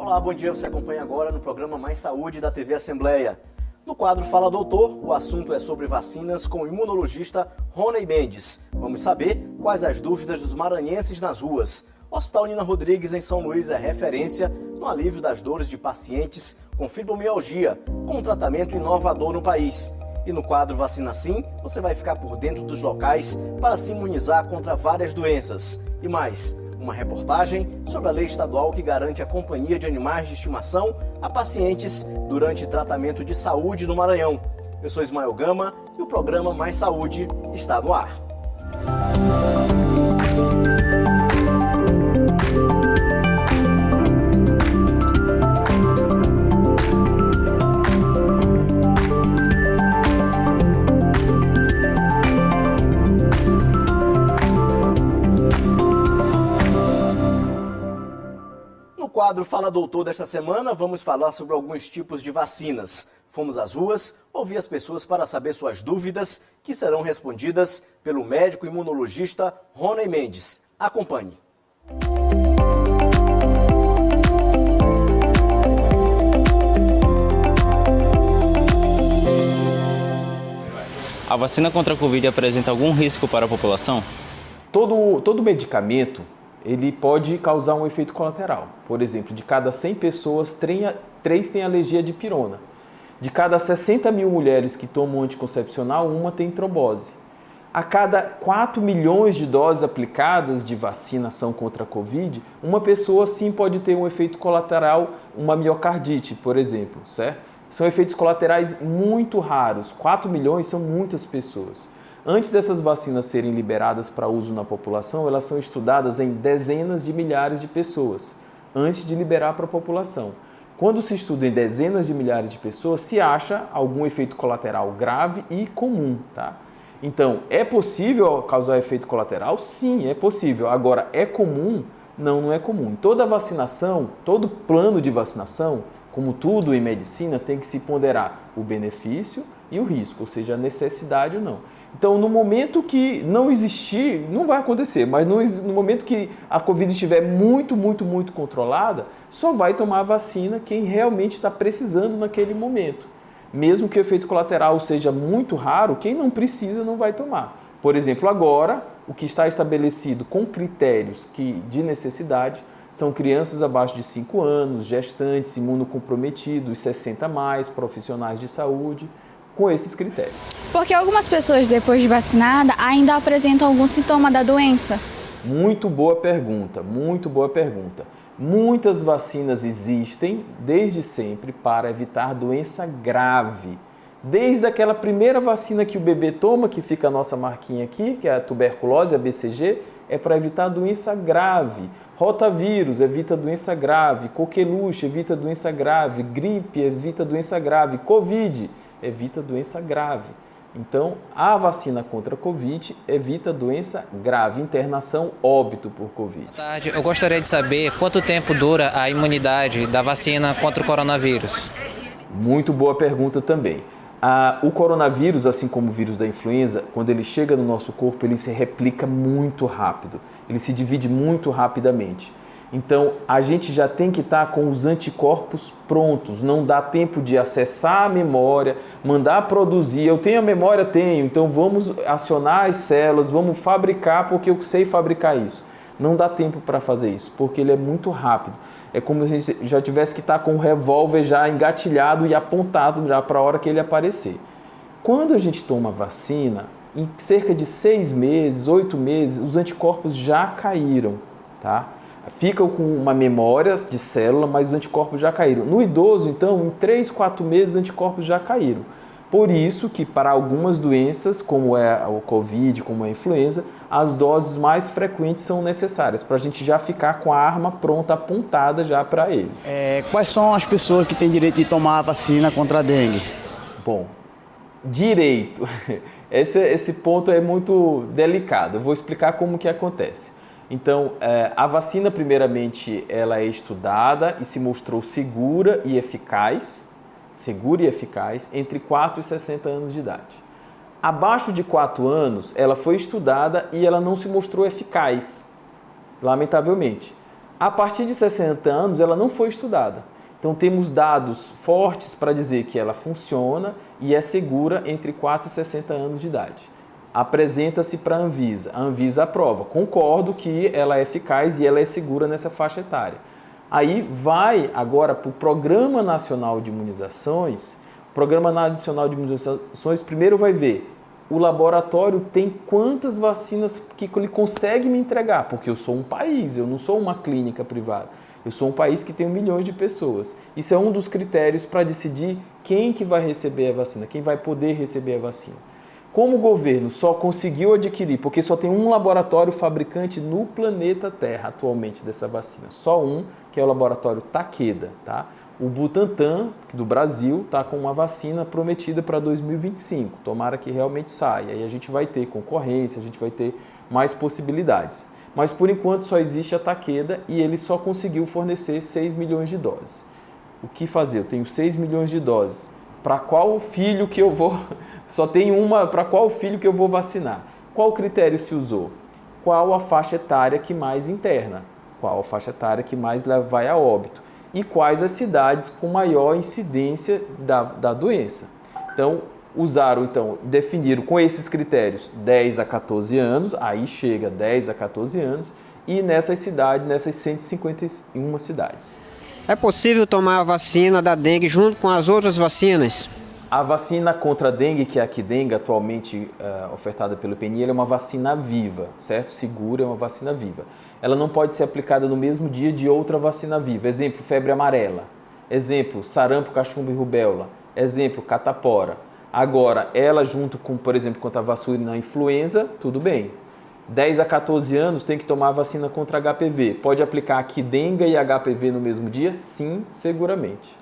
Olá, bom dia. Você acompanha agora no programa Mais Saúde da TV Assembleia. No quadro Fala Doutor, o assunto é sobre vacinas com o imunologista Rony Mendes. Vamos saber quais as dúvidas dos maranhenses nas ruas. O Hospital Nina Rodrigues em São Luís é referência no alívio das dores de pacientes com fibromialgia, com um tratamento inovador no país. E no quadro Vacina Sim, você vai ficar por dentro dos locais para se imunizar contra várias doenças. E mais, uma reportagem sobre a lei estadual que garante a companhia de animais de estimação a pacientes durante tratamento de saúde no Maranhão. Eu sou Ismael Gama e o programa Mais Saúde está no ar. No quadro Fala Doutor desta semana, vamos falar sobre alguns tipos de vacinas. Fomos às ruas, ouvir as pessoas para saber suas dúvidas, que serão respondidas pelo médico imunologista Rony Mendes. Acompanhe. A vacina contra a Covid apresenta algum risco para a população? Todo medicamento ele pode causar um efeito colateral. Por exemplo, de cada 100 pessoas, 3 têm alergia à dipirona. De cada 60 mil mulheres que tomam anticoncepcional, uma tem trombose. A cada 4 milhões de doses aplicadas de vacinação contra a Covid, uma pessoa sim pode ter um efeito colateral, uma miocardite, por exemplo, certo? São efeitos colaterais muito raros. 4 milhões são muitas pessoas. Antes dessas vacinas serem liberadas para uso na população, elas são estudadas em dezenas de milhares de pessoas, antes de liberar para a população. Quando se estuda em dezenas de milhares de pessoas, se acha algum efeito colateral grave e comum, tá? Então, é possível causar efeito colateral? Sim, é possível. Agora, é comum? Não, não é comum. Toda vacinação, todo plano de vacinação, como tudo em medicina, tem que se ponderar o benefício e o risco, ou seja, a necessidade ou não. Então, no momento que não existir, não vai acontecer, mas no momento que a Covid estiver muito controlada, só vai tomar a vacina quem realmente está precisando naquele momento. Mesmo que o efeito colateral seja muito raro, quem não precisa não vai tomar. Por exemplo, agora, o que está estabelecido com critérios de necessidade são crianças abaixo de 5 anos, gestantes, imunocomprometidos, 60 mais, profissionais de saúde, com esses critérios. Porque algumas pessoas, depois de vacinada, ainda apresentam algum sintoma da doença? Muito boa pergunta, muito boa pergunta. Muitas vacinas existem desde sempre para evitar doença grave. Desde aquela primeira vacina que o bebê toma, que fica a nossa marquinha aqui, que é a tuberculose, a BCG, é para evitar doença grave. Rotavírus evita doença grave, coqueluche evita doença grave, gripe evita doença grave, Covid evita doença grave. Então, a vacina contra a Covid evita doença grave, internação, óbito por Covid. Boa tarde, eu gostaria de saber quanto tempo dura a imunidade da vacina contra o coronavírus. Muito boa pergunta também. O coronavírus, assim como o vírus da influenza, quando ele chega no nosso corpo, ele se replica muito rápido, ele se divide muito rapidamente. Então, a gente já tem que estar com os anticorpos prontos, não dá tempo de acessar a memória, mandar produzir. Eu tenho a memória? Tenho, então vamos acionar as células, vamos fabricar porque eu sei fabricar isso. Não dá tempo para fazer isso, porque ele é muito rápido. É como se a gente já tivesse que estar com o revólver já engatilhado e apontado já para a hora que ele aparecer. Quando a gente toma vacina, em cerca de 6 meses, 8 meses, os anticorpos já caíram, tá? Ficam com uma memória de célula, mas os anticorpos já caíram. No idoso, então, em 3, 4 meses, os anticorpos já caíram. Por isso que para algumas doenças, como é o Covid, como é a influenza, as doses mais frequentes são necessárias, para a gente já ficar com a arma pronta, apontada já para ele. Quais são as pessoas que têm direito de tomar a vacina contra a dengue? Bom, direito. Esse ponto é muito delicado. Eu vou explicar como que acontece. Então, a vacina, primeiramente, ela é estudada e se mostrou segura e eficaz entre 4 e 60 anos de idade. Abaixo de 4 anos, ela foi estudada e ela não se mostrou eficaz, lamentavelmente. A partir de 60 anos, ela não foi estudada. Então, temos dados fortes para dizer que ela funciona e é segura entre 4 e 60 anos de idade. Apresenta-se para a Anvisa aprova. Concordo que ela é eficaz e ela é segura nessa faixa etária. Aí vai agora para o Programa Nacional de Imunizações. O Programa Nacional de Imunizações primeiro vai ver o laboratório tem quantas vacinas que ele consegue me entregar, porque eu sou um país, eu não sou uma clínica privada. Eu sou um país que tem milhões de pessoas. Isso é um dos critérios para decidir quem que vai receber a vacina, quem vai poder receber a vacina. Como o governo só conseguiu adquirir, porque só tem um laboratório fabricante no planeta Terra atualmente dessa vacina, só um, que é o laboratório Takeda, tá? O Butantan, do Brasil, está com uma vacina prometida para 2025. Tomara que realmente saia. Aí a gente vai ter concorrência, a gente vai ter mais possibilidades. Mas por enquanto só existe a Takeda e ele só conseguiu fornecer 6 milhões de doses. O que fazer? Eu tenho 6 milhões de doses. Para qual filho que eu vou... Só tenho uma, para qual filho que eu vou vacinar? Qual critério se usou? Qual a faixa etária que mais interna? Qual a faixa etária que mais vai a óbito? E quais as cidades com maior incidência da doença. Então, definiram com esses critérios 10 a 14 anos, aí chega 10 a 14 anos, e nessas 151 cidades. É possível tomar a vacina da dengue junto com as outras vacinas? A vacina contra a dengue, que é a Qdenga, atualmente ofertada pelo IPNI, ela é uma vacina viva, certo? Segura, é uma vacina viva. Ela não pode ser aplicada no mesmo dia de outra vacina viva. Exemplo, febre amarela. Exemplo, sarampo, cachumba e rubéola. Exemplo, catapora. Agora, ela junto com, por exemplo, contra a vacina influenza, tudo bem. 10 a 14 anos tem que tomar a vacina contra HPV. Pode aplicar a Qdenga e HPV no mesmo dia? Sim, seguramente.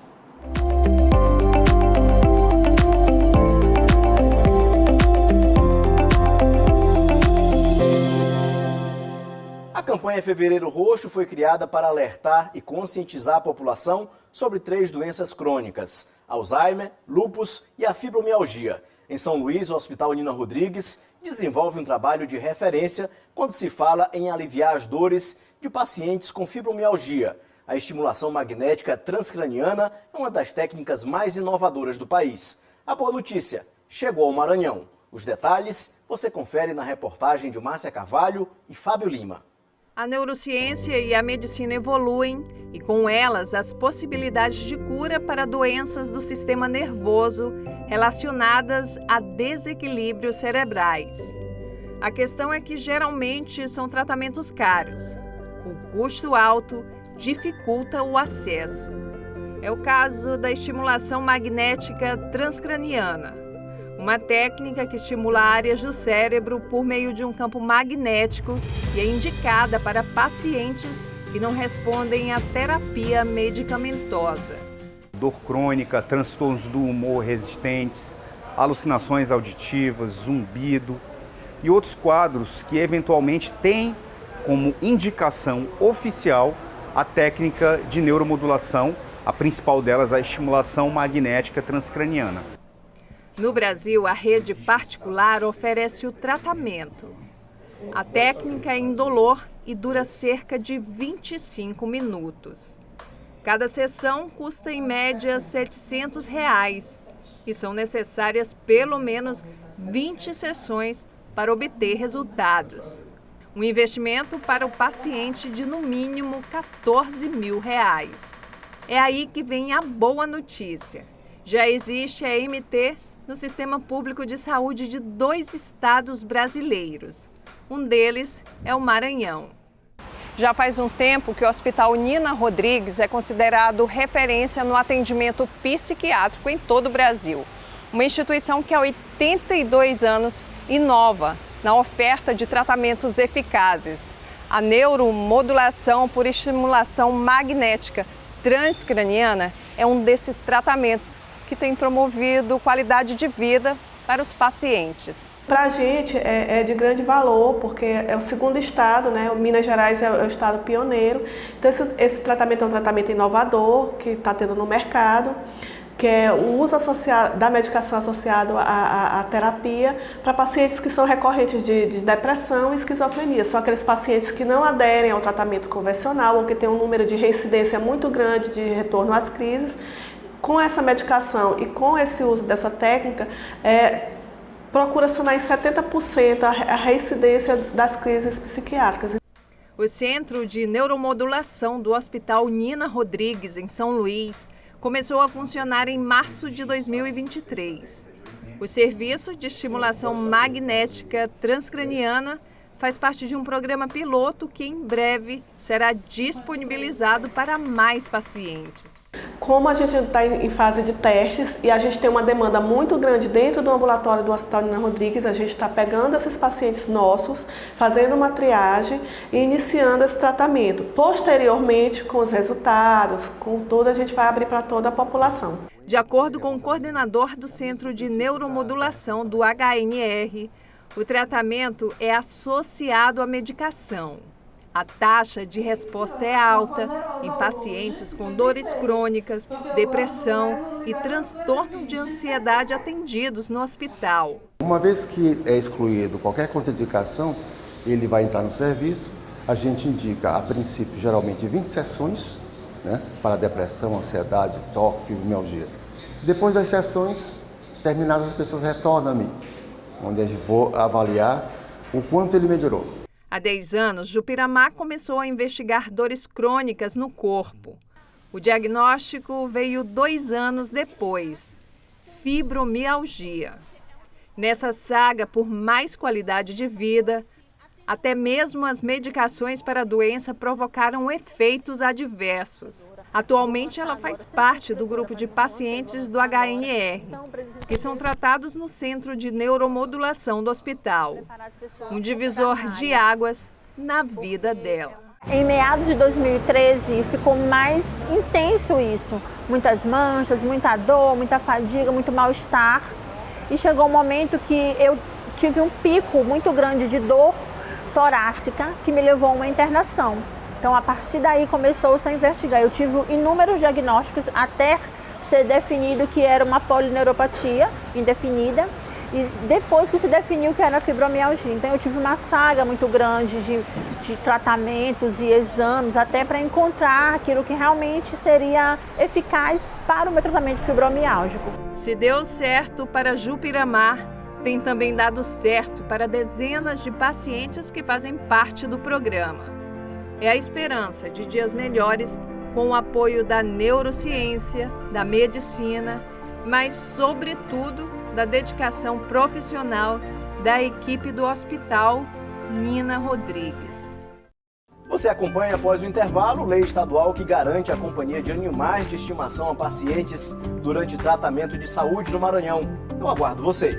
A campanha Fevereiro Roxo foi criada para alertar e conscientizar a população sobre 3 doenças crônicas: Alzheimer, lúpus e a fibromialgia. Em São Luís, o Hospital Nina Rodrigues desenvolve um trabalho de referência quando se fala em aliviar as dores de pacientes com fibromialgia. A estimulação magnética transcraniana é uma das técnicas mais inovadoras do país. A boa notícia: chegou ao Maranhão. Os detalhes você confere na reportagem de Márcia Carvalho e Fábio Lima. A neurociência e a medicina evoluem e, com elas, as possibilidades de cura para doenças do sistema nervoso relacionadas a desequilíbrios cerebrais. A questão é que, geralmente, são tratamentos caros. O custo alto dificulta o acesso. É o caso da estimulação magnética transcraniana, uma técnica que estimula áreas do cérebro por meio de um campo magnético e é indicada para pacientes que não respondem à terapia medicamentosa. Dor crônica, transtornos do humor resistentes, alucinações auditivas, zumbido e outros quadros que eventualmente têm como indicação oficial a técnica de neuromodulação, a principal delas a estimulação magnética transcraniana. No Brasil, a rede particular oferece o tratamento. A técnica é indolor e dura cerca de 25 minutos. Cada sessão custa em média R$ 700 e são necessárias pelo menos 20 sessões para obter resultados. Um investimento para o paciente de no mínimo R$ 14 mil. É aí que vem a boa notícia. Já existe a MT no Sistema Público de Saúde de 2 estados brasileiros. Um deles é o Maranhão. Já faz um tempo que o Hospital Nina Rodrigues é considerado referência no atendimento psiquiátrico em todo o Brasil. Uma instituição que há 82 anos inova na oferta de tratamentos eficazes. A neuromodulação por estimulação magnética transcraniana é um desses tratamentos que tem promovido qualidade de vida para os pacientes. Para a gente é de grande valor, porque é o segundo estado, né? O Minas Gerais é o estado pioneiro. Então esse tratamento é um tratamento inovador que está tendo no mercado. que é o uso da medicação associado à terapia para pacientes que são recorrentes de depressão e esquizofrenia. São aqueles pacientes que não aderem ao tratamento convencional ou que têm um número de reincidência muito grande de retorno às crises. Com essa medicação e com esse uso dessa técnica, procura sanar em 70% a reincidência das crises psiquiátricas. O Centro de Neuromodulação do Hospital Nina Rodrigues, em São Luís, começou a funcionar em março de 2023. O serviço de estimulação magnética transcraniana faz parte de um programa piloto que em breve será disponibilizado para mais pacientes. Como a gente está em fase de testes e a gente tem uma demanda muito grande dentro do ambulatório do Hospital Nina Rodrigues, a gente está pegando esses pacientes nossos, fazendo uma triagem e iniciando esse tratamento. Posteriormente, com os resultados, com tudo, a gente vai abrir para toda a população. De acordo com o coordenador do Centro de Neuromodulação do HNR, o tratamento é associado à medicação. A taxa de resposta é alta em pacientes com dores crônicas, depressão e transtorno de ansiedade atendidos no hospital. Uma vez que é excluído qualquer contraindicação, ele vai entrar no serviço. A gente indica, a princípio, geralmente 20 sessões, né, para depressão, ansiedade, toque, fibromialgia. Depois das sessões terminadas, as pessoas retornam a mim, onde eu vou avaliar o quanto ele melhorou. Há 10 anos, Jupiramá começou a investigar dores crônicas no corpo. O diagnóstico veio 2 anos depois: fibromialgia. Nessa saga por mais qualidade de vida, até mesmo as medicações para a doença provocaram efeitos adversos. Atualmente, ela faz parte do grupo de pacientes do HNR, que são tratados no Centro de Neuromodulação do hospital. Um divisor de águas na vida dela. Em meados de 2013, ficou mais intenso isso. Muitas manchas, muita dor, muita fadiga, muito mal-estar. E chegou um momento que eu tive um pico muito grande de dor torácica que me levou a uma internação. Então, a partir daí, começou-se a investigar. Eu tive inúmeros diagnósticos até ser definido que era uma polineuropatia indefinida e depois que se definiu que era fibromialgia. Então, eu tive uma saga muito grande de tratamentos e exames até para encontrar aquilo que realmente seria eficaz para o meu tratamento fibromiálgico. Se deu certo para Jupiramá, tem também dado certo para dezenas de pacientes que fazem parte do programa. É a esperança de dias melhores com o apoio da neurociência, da medicina, mas, sobretudo, da dedicação profissional da equipe do Hospital Nina Rodrigues. Você acompanha após o intervalo lei estadual que garante a companhia de animais de estimação a pacientes durante tratamento de saúde no Maranhão. Eu aguardo você.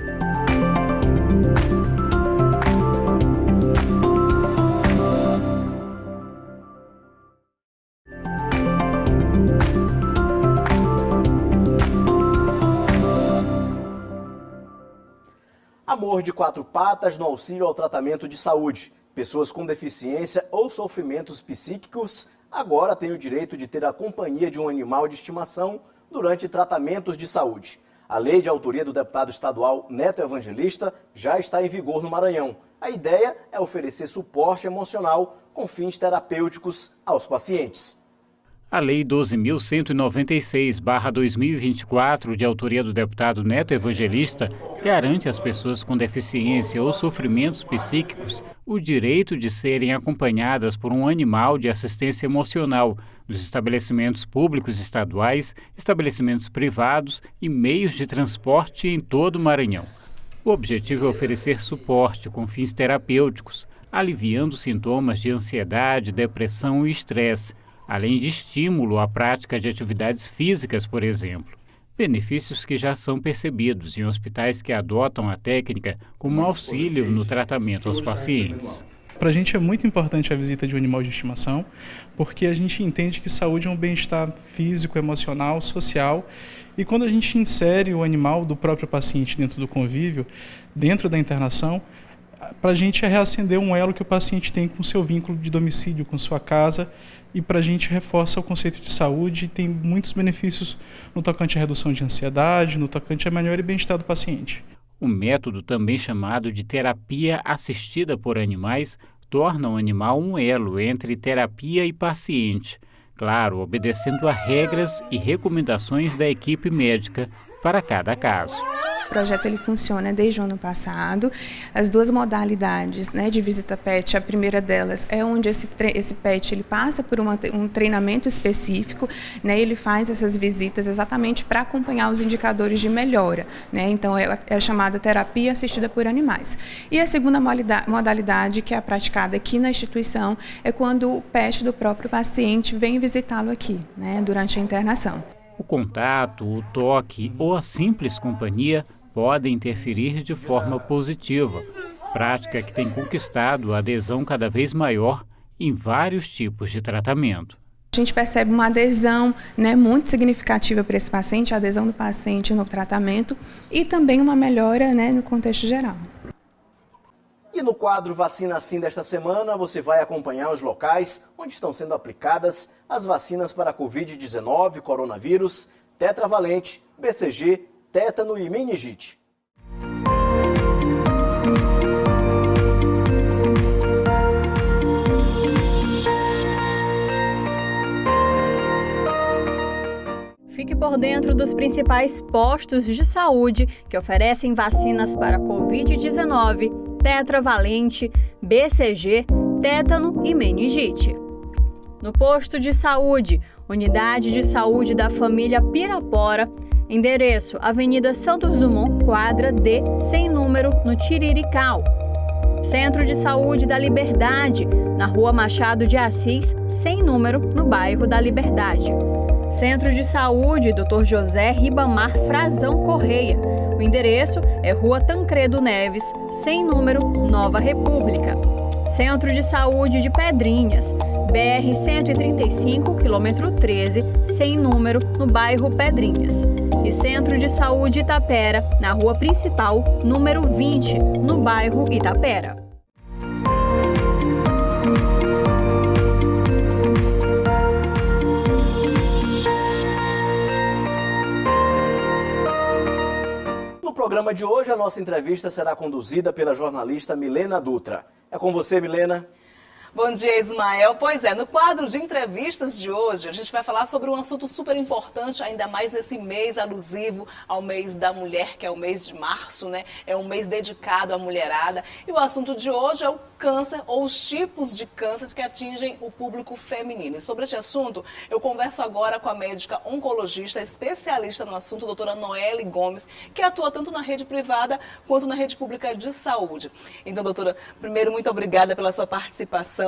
Amor de 4 patas no auxílio ao tratamento de saúde. Pessoas com deficiência ou sofrimentos psíquicos agora têm o direito de ter a companhia de um animal de estimação durante tratamentos de saúde. A lei de autoria do deputado estadual Neto Evangelista já está em vigor no Maranhão. A ideia é oferecer suporte emocional com fins terapêuticos aos pacientes. A Lei 12.196/2024, de autoria do deputado Neto Evangelista, garante às pessoas com deficiência ou sofrimentos psíquicos o direito de serem acompanhadas por um animal de assistência emocional nos estabelecimentos públicos estaduais, estabelecimentos privados e meios de transporte em todo o Maranhão. O objetivo é oferecer suporte com fins terapêuticos, aliviando sintomas de ansiedade, depressão e estresse, além de estímulo à prática de atividades físicas, por exemplo. Benefícios que já são percebidos em hospitais que adotam a técnica como auxílio no tratamento aos pacientes. Para a gente é muito importante a visita de um animal de estimação, porque a gente entende que saúde é um bem-estar físico, emocional, social, e quando a gente insere o animal do próprio paciente dentro do convívio, dentro da internação, para a gente é reacender um elo que o paciente tem com o seu vínculo de domicílio, com sua casa, e para a gente reforça o conceito de saúde e tem muitos benefícios no tocante à redução de ansiedade, no tocante ao melhor bem-estar do paciente. O método, também chamado de terapia assistida por animais, torna o animal um elo entre terapia e paciente, claro, obedecendo a regras e recomendações da equipe médica para cada caso. O projeto ele funciona desde o ano passado. As duas modalidades, né, de visita PET, a primeira delas é onde esse PET ele passa por um treinamento específico, né, ele faz essas visitas exatamente para acompanhar os indicadores de melhora, né, então é a chamada terapia assistida por animais. E a segunda modalidade que é praticada aqui na instituição é quando o PET do próprio paciente vem visitá-lo aqui, né, durante a internação. O contato, o toque ou a simples companhia podem interferir de forma positiva, prática que tem conquistado a adesão cada vez maior em vários tipos de tratamento. A gente percebe uma adesão, né, muito significativa para esse paciente, a adesão do paciente no tratamento e também uma melhora, né, no contexto geral. E no quadro Vacina Sim desta semana, você vai acompanhar os locais onde estão sendo aplicadas as vacinas para Covid-19, coronavírus, tetravalente, BCG, tétano e meningite. Fique por dentro dos principais postos de saúde que oferecem vacinas para Covid-19, tetravalente, BCG, tétano e meningite. No posto de saúde, Unidade de Saúde da Família Pirapora, endereço Avenida Santos Dumont, quadra D, sem número, no Tirirical. Centro de Saúde da Liberdade, na Rua Machado de Assis, sem número, no bairro da Liberdade. Centro de Saúde Dr. José Ribamar Frazão Correia. O endereço é Rua Tancredo Neves, sem número, Nova República. Centro de Saúde de Pedrinhas, BR-135, quilômetro 13, sem número, no bairro Pedrinhas. E Centro de Saúde Itapera, na Rua Principal, número 20, no bairro Itapera. No programa de hoje, a nossa entrevista será conduzida pela jornalista Milena Dutra. É com você, Milena. Bom dia, Ismael. Pois é, no quadro de entrevistas de hoje, a gente vai falar sobre um assunto super importante, ainda mais nesse mês alusivo ao mês da mulher, que é o mês de março, né? É um mês dedicado à mulherada. E o assunto de hoje é o câncer ou os tipos de cânceres que atingem o público feminino. E sobre este assunto, eu converso agora com a médica oncologista, especialista no assunto, doutora Noelle Gomes, que atua tanto na rede privada quanto na rede pública de saúde. Então, doutora, primeiro, muito obrigada pela sua participação.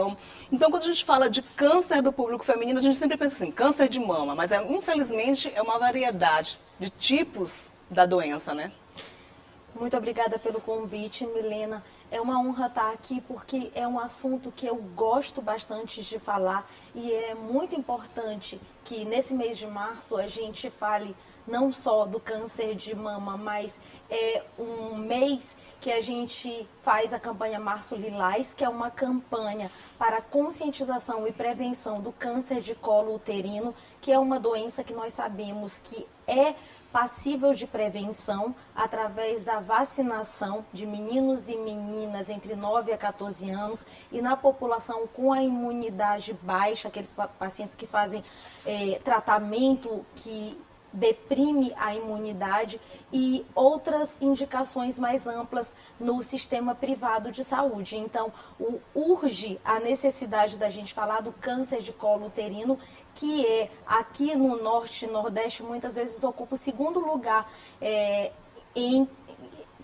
Então, quando a gente fala de câncer do público feminino, a gente sempre pensa assim, câncer de mama, mas infelizmente é uma variedade de tipos da doença, né? Muito obrigada pelo convite, Milena. É uma honra estar aqui porque é um assunto que eu gosto bastante de falar e é muito importante que nesse mês de março a gente fale não só do câncer de mama, mas é um mês que a gente faz a campanha Março Lilás, que é uma campanha para conscientização e prevenção do câncer de colo uterino, que é uma doença que nós sabemos que é passível de prevenção através da vacinação de meninos e meninas entre 9 a 14 anos e na população com a imunidade baixa, aqueles pacientes que fazem tratamento que deprime a imunidade e outras indicações mais amplas no sistema privado de saúde. Então, urge a necessidade da gente falar do câncer de colo uterino, que aqui no Norte e Nordeste, muitas vezes ocupa o segundo lugar em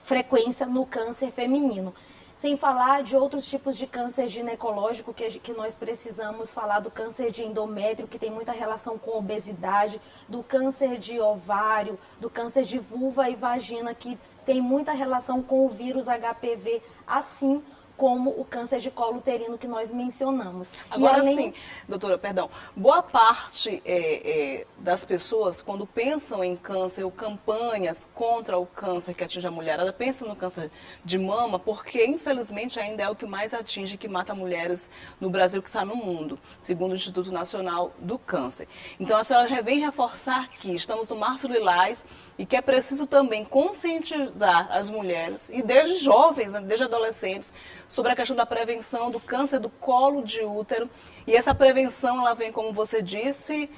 frequência no câncer feminino. Sem falar de outros tipos de câncer ginecológico que nós precisamos falar, do câncer de endométrio, que tem muita relação com obesidade, do câncer de ovário, do câncer de vulva e vagina, que tem muita relação com o vírus HPV, assim como o câncer de colo uterino que nós mencionamos. Agora sim, doutora, perdão, boa parte das pessoas, quando pensam em câncer ou campanhas contra o câncer que atinge a mulherada, pensam no câncer de mama, porque infelizmente ainda é o que mais atinge, que mata mulheres no Brasil, que está no mundo, segundo o Instituto Nacional do Câncer. Então a senhora vem reforçar que estamos no Março Lilás e que é preciso também conscientizar as mulheres, e desde jovens, né, desde adolescentes, sobre a questão da prevenção do câncer do colo de útero. E essa prevenção, ela vem, como você disse,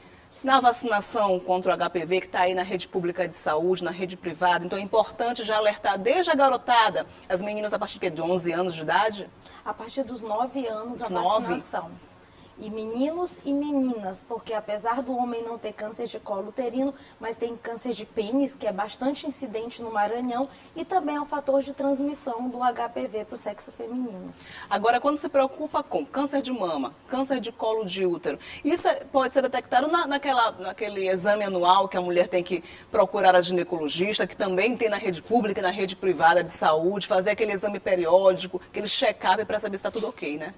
na vacinação contra o HPV, que está aí na rede pública de saúde, na rede privada. Então é importante já alertar desde a garotada, as meninas a partir de 11 anos de idade? A partir dos 9 anos a vacinação. E meninos e meninas, porque apesar do homem não ter câncer de colo uterino, mas tem câncer de pênis, que é bastante incidente no Maranhão, e também é um fator de transmissão do HPV para o sexo feminino. Agora, quando se preocupa com câncer de mama, câncer de colo de útero, isso pode ser detectado naquele exame anual que a mulher tem que procurar a ginecologista, que também tem na rede pública e na rede privada de saúde, fazer aquele exame periódico, aquele check-up para saber se está tudo ok, né?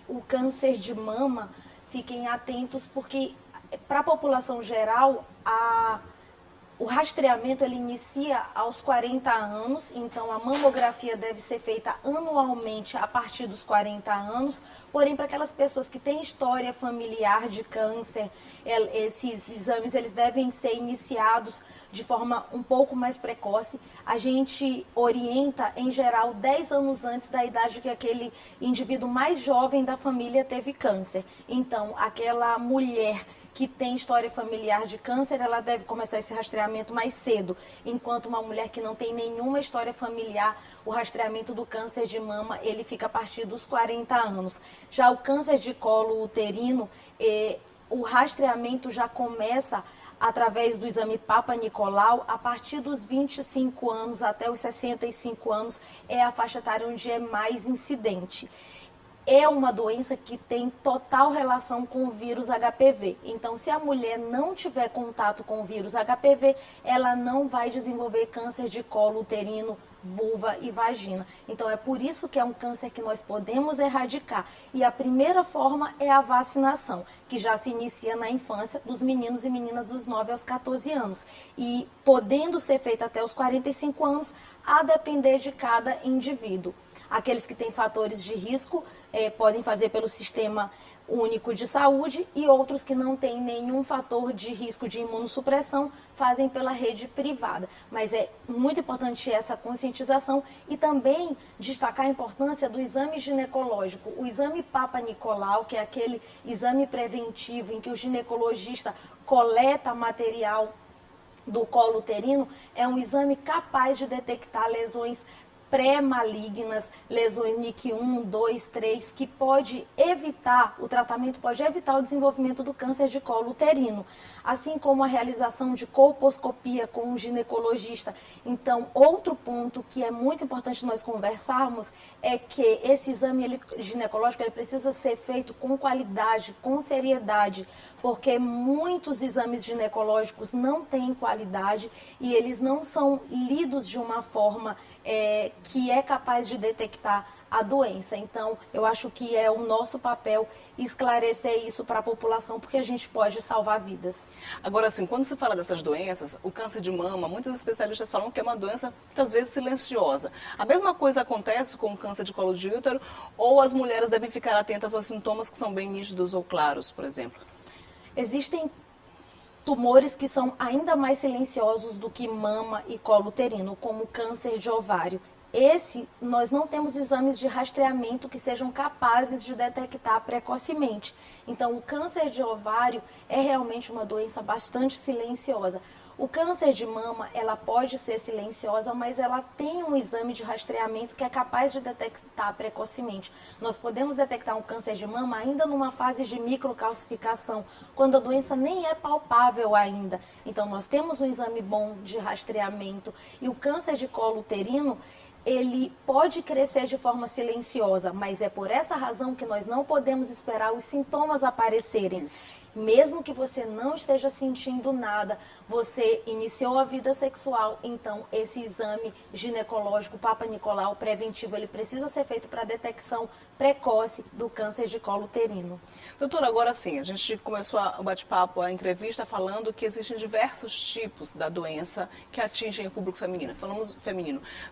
O câncer de mama, fiquem atentos, porque para a população geral, o rastreamento ele inicia aos 40 anos, então a mamografia deve ser feita anualmente a partir dos 40 anos, porém para aquelas pessoas que têm história familiar de câncer, esses exames eles devem ser iniciados de forma um pouco mais precoce. A gente orienta, em geral, 10 anos antes da idade que aquele indivíduo mais jovem da família teve câncer. Então, aquela mulher que tem história familiar de câncer, ela deve começar esse rastreamento mais cedo, enquanto uma mulher que não tem nenhuma história familiar, o rastreamento do câncer de mama, ele fica a partir dos 40 anos. Já o câncer de colo uterino, o rastreamento já começa através do exame Papa Nicolau, a partir dos 25 anos até os 65 anos, é a faixa etária onde é mais incidente. É uma doença que tem total relação com o vírus HPV. Então, se a mulher não tiver contato com o vírus HPV, ela não vai desenvolver câncer de colo uterino, vulva e vagina. Então, é por isso que é um câncer que nós podemos erradicar. E a primeira forma é a vacinação, que já se inicia na infância dos meninos e meninas dos 9 aos 14 anos. E podendo ser feita até os 45 anos, a depender de cada indivíduo. Aqueles que têm fatores de risco podem fazer pelo Sistema Único de Saúde, e outros que não têm nenhum fator de risco de imunossupressão fazem pela rede privada. Mas é muito importante essa conscientização e também destacar a importância do exame ginecológico. O exame Papa Nicolau, que é aquele exame preventivo em que o ginecologista coleta material do colo uterino, é um exame capaz de detectar lesões pré-malignas, lesões NIC 1, 2, 3, que pode evitar, o tratamento pode evitar o desenvolvimento do câncer de colo uterino, assim como a realização de colposcopia com um ginecologista. Então, outro ponto que é muito importante nós conversarmos é que esse exame ginecológico ele precisa ser feito com qualidade, com seriedade, porque muitos exames ginecológicos não têm qualidade e eles não são lidos de uma forma que é capaz de detectar a doença. Então, eu acho que é o nosso papel esclarecer isso para a população, porque a gente pode salvar vidas. Agora, assim, quando se fala dessas doenças, o câncer de mama, muitos especialistas falam que é uma doença, muitas vezes, silenciosa. A mesma coisa acontece com o câncer de colo de útero, ou as mulheres devem ficar atentas aos sintomas que são bem nítidos ou claros, por exemplo? Existem tumores que são ainda mais silenciosos do que mama e colo uterino, como o câncer de ovário. Nós não temos exames de rastreamento que sejam capazes de detectar precocemente. Então, o câncer de ovário é realmente uma doença bastante silenciosa. O câncer de mama, ela pode ser silenciosa, mas ela tem um exame de rastreamento que é capaz de detectar precocemente. Nós podemos detectar um câncer de mama ainda numa fase de microcalcificação, quando a doença nem é palpável ainda. Então, nós temos um exame bom de rastreamento. E o câncer de colo uterino, ele pode crescer de forma silenciosa, mas é por essa razão que nós não podemos esperar os sintomas aparecerem. Mesmo que você não esteja sentindo nada, você iniciou a vida sexual, então esse exame ginecológico Papa Nicolau preventivo, ele precisa ser feito para detecção precoce do câncer de colo uterino. Doutora, agora sim, a gente começou o bate-papo, a entrevista, falando que existem diversos tipos da doença que atingem o público feminino.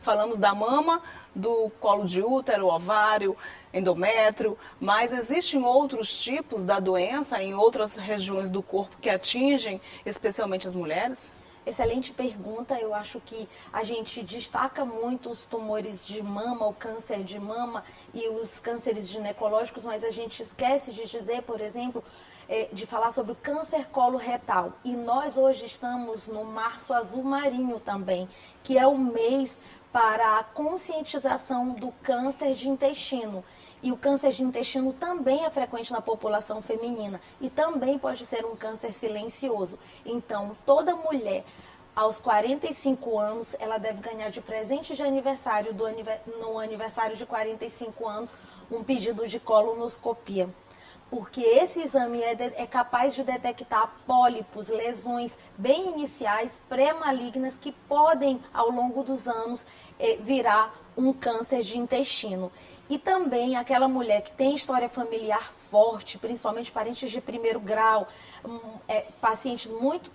Falamos da mama, do colo de útero, ovário, endométrio, mas existem outros tipos da doença em outras regiões do corpo que atingem especialmente as mulheres? Excelente pergunta. Eu acho que a gente destaca muito os tumores de mama, o câncer de mama e os cânceres ginecológicos, mas a gente esquece de dizer, por exemplo, de falar sobre o câncer coloretal. E nós hoje estamos no Março Azul Marinho também, que é o mês para a conscientização do câncer de intestino. E o câncer de intestino também é frequente na população feminina e também pode ser um câncer silencioso. Então, toda mulher aos 45 anos, ela deve ganhar de presente de aniversário, no aniversário de 45 anos, um pedido de colonoscopia. Porque esse exame é capaz de detectar pólipos, lesões bem iniciais, pré-malignas, que podem, ao longo dos anos, virar um câncer de intestino. E também aquela mulher que tem história familiar forte, principalmente parentes de primeiro grau,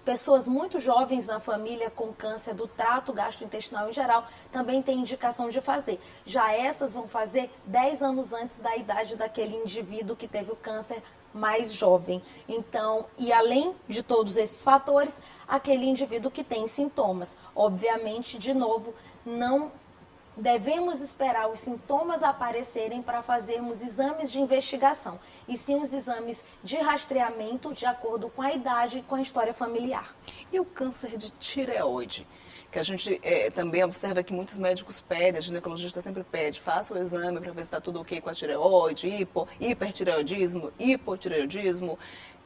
pessoas muito jovens na família com câncer do trato gastrointestinal em geral, também tem indicação de fazer. Já essas vão fazer 10 anos antes da idade daquele indivíduo que teve o câncer mais jovem. Então, e além de todos esses fatores, aquele indivíduo que tem sintomas. Obviamente, de novo, não devemos esperar os sintomas aparecerem para fazermos exames de investigação, e sim os exames de rastreamento de acordo com a idade e com a história familiar. E o câncer de tireoide? Que a gente também observa que muitos médicos pedem, a ginecologista sempre pede, faça o exame para ver se está tudo ok com a tireoide, hipertireoidismo, hipotireoidismo.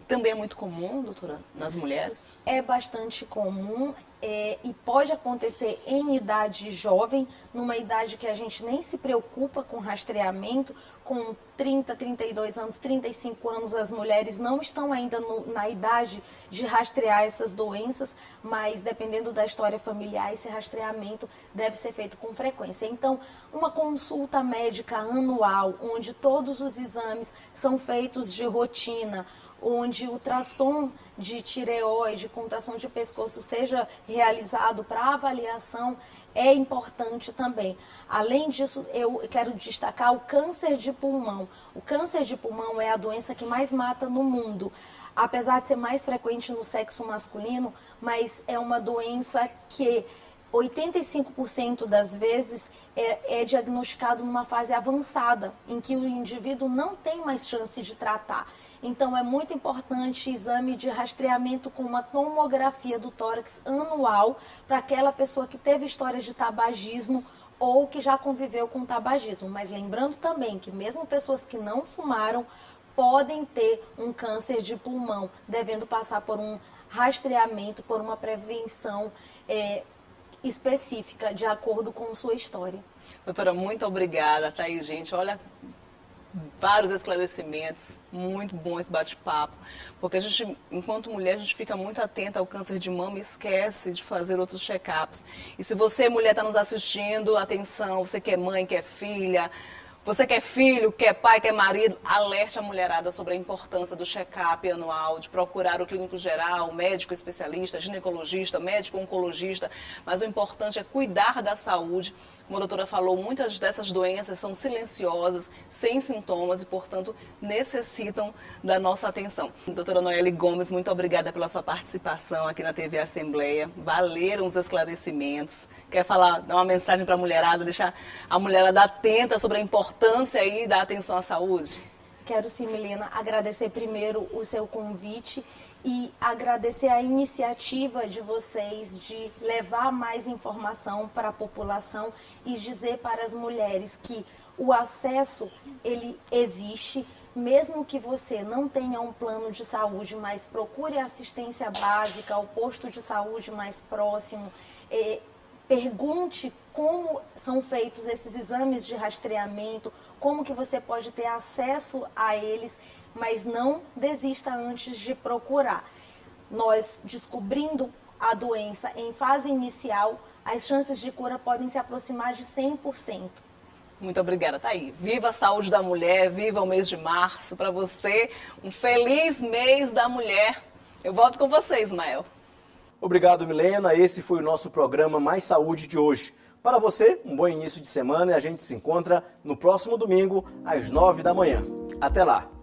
Também é muito comum, doutora, nas mulheres? É bastante comum e pode acontecer em idade jovem, numa idade que a gente nem se preocupa com rastreamento, com 30, 32 anos, 35 anos, as mulheres não estão ainda na idade de rastrear essas doenças, mas dependendo da história familiar, esse rastreamento deve ser feito com frequência. Então, uma consulta médica anual, onde todos os exames são feitos de rotina, onde o ultrassom de tireoide, com ultrassom de pescoço seja realizado para avaliação, é importante também. Além disso, eu quero destacar o câncer de pulmão. O câncer de pulmão é a doença que mais mata no mundo, apesar de ser mais frequente no sexo masculino, mas é uma doença que 85% das vezes é diagnosticado numa fase avançada, em que o indivíduo não tem mais chance de tratar. Então, é muito importante exame de rastreamento com uma tomografia do tórax anual para aquela pessoa que teve história de tabagismo ou que já conviveu com tabagismo. Mas lembrando também que mesmo pessoas que não fumaram podem ter um câncer de pulmão, devendo passar por um rastreamento, por uma prevenção específica, de acordo com sua história. Doutora, muito obrigada. Tá aí, gente. Olha, vários esclarecimentos, muito bom esse bate-papo, porque a gente, enquanto mulher, a gente fica muito atenta ao câncer de mama e esquece de fazer outros check-ups. E se você, mulher, está nos assistindo, atenção, você que é mãe, que é filha, você que é filho, que é pai, que é marido, alerte a mulherada sobre a importância do check-up anual, de procurar o clínico geral, o médico especialista, ginecologista, médico oncologista, mas o importante é cuidar da saúde. Como a doutora falou, muitas dessas doenças são silenciosas, sem sintomas e, portanto, necessitam da nossa atenção. Doutora Noeli Gomes, muito obrigada pela sua participação aqui na TV Assembleia. Valeram os esclarecimentos. Quer falar, dar uma mensagem para a mulherada, deixar a mulherada atenta sobre a importância aí da atenção à saúde? Quero sim, Milena, agradecer primeiro o seu convite e agradecer a iniciativa de vocês de levar mais informação para a população e dizer para as mulheres que o acesso, ele existe, mesmo que você não tenha um plano de saúde, mas procure assistência básica, o posto de saúde mais próximo, pergunte como são feitos esses exames de rastreamento, como que você pode ter acesso a eles, mas não desista antes de procurar. Nós descobrindo a doença em fase inicial, as chances de cura podem se aproximar de 100%. Muito obrigada, tá aí. Viva a saúde da mulher, viva o mês de março. Para você, um feliz mês da mulher. Eu volto com você, Ismael. Obrigado, Milena. Esse foi o nosso programa Mais Saúde de hoje. Para você, um bom início de semana e a gente se encontra no próximo domingo, às 9 da manhã. Até lá!